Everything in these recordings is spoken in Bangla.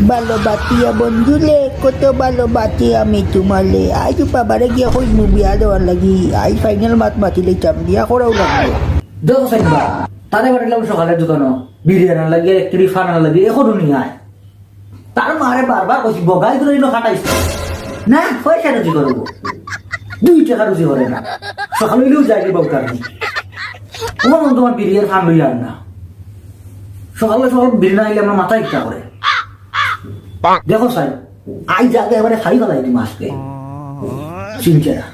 ভালোবাসিয়া বন্ধুলে কত ভালোবাসি আমি তোমালে আজ বাবারে গিয়া কইম বিয়া দেওয়ার লাগি আজ ফাইনাল মাত মাতিলে চাম বিয়া করাও লাগবে দেখো সাইবা তারে বাড়িলাম সকালের দোকানো বিরিয়ানি লাগে একটি ফানা লাগে এখনো নিয়ে আয় তার মারে বারবার কইছি বগাই ধরে এলো খাটাইছে না পয়সা রুজি করবো 2 টাকা রুজি করে না সকাল হইলেও যাই রে বউকার তোমার বিরিয়ানি ফান লই আর না সকালে সকাল বিরিয়ানি আইলে আমার মাথা ইচ্ছা করে দেখো সাই আই যাকে এবারে খাই ফেলাই তুমি আজকে চিনচেরা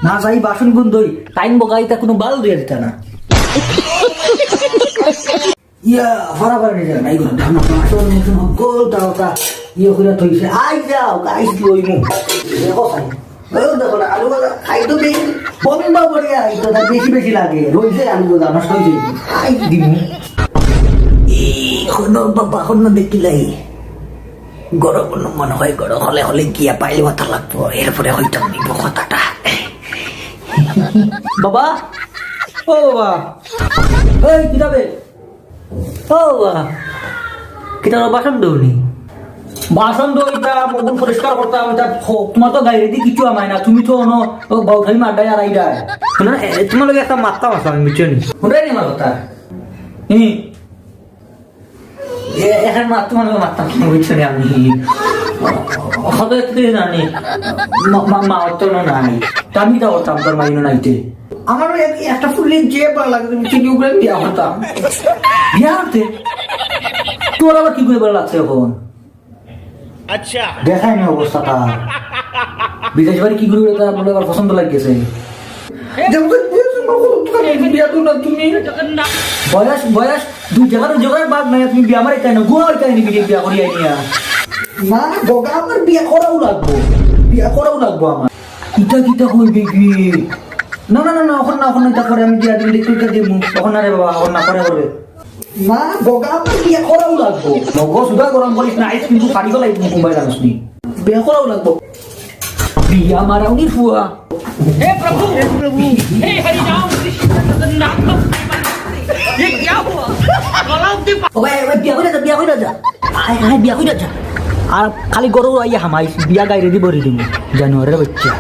না যাই বাসন বন্ধই টাইম বগাইতা কোনো বাল দিয়ে দিতা না ইয়া বরাবর নিয়ে যান এই ঘন্টা আমার বাসন নিয়ে গোল টাকা ইয়ে করে থইছে আই যাও গাইস লইমু দেখো সাই দেখো না আলু ভাজা খাই তো বেশি বম্বা বড়িয়া এটা বেশি বেশি লাগে রইছে আলু ভাজা নষ্ট হয়ে যায় আই দিমু কোনো বাবা কোনো দেখিলাই গরম মনে হয় গরম হলে হলে গিয়া পাইলে মাথা লাগবো এরপরে হয়তো নিব কথাটা বাবা ও বাবা এই কিতাবে ও বাবা কিতাব বাসন দৌনি বাসন দইটা মগন পরিষ্কার করতে আমি তা তোমার তো গাইরে দি কিছু আমায় না তুমি তো অনো বাউঠাই মাড্ডায় আর আইডা শোনা তোমার লগে একটা মাত্তা মাছ আমি বুঝছি শুনাই নি আমার কথা এখন মাত্র মানে মারতাম বুঝছো আমি হবে জানি মা তো নাই আমি তো করতাম তোর মাইনো নাইতে আমার একটা ফুলের যে ভালো লাগে তুমি চিনি উপরে বিয়া করতাম বিয়া করতে তোর আবার কি করে ভালো লাগছে এখন আচ্ছা দেখাই না অবস্থাটা বিদেশ বাড়ি কি করে বলে আবার পছন্দ লাগছে বয়স বয়স 2 জায়গার জোগাড় বাদ নাই তুমি বিয়া মারি তাই না গোয়া তাই না বিয়া করি আইনিয়া না বগা আমার বিয়া করাও লাগবো আমার কিটা কিটা কইবে কি না না না এখন এটা করে আমি বিয়া দিন দেখতে দেব তখন না রে বাবা এখন না করে করবে না বগা আমার বিয়া করাও লাগবো নগো সুদা গরম করিস না আইস কিন্তু ফাড়ি গলাই মোবাইল আনছনি বিয়া করাও লাগবো বিয়া মারাউনি ফুয়া हे प्रभु हे हरि राम कृष्ण जगन्नाथ ये क्या हुआ ओए बिया কইরা যা আয় বিয়া কইরা যা আর খালি গরু আইয়া হামাই বিয়া গাইরে দি বরি দিমু জানুয়ারের বাচ্চা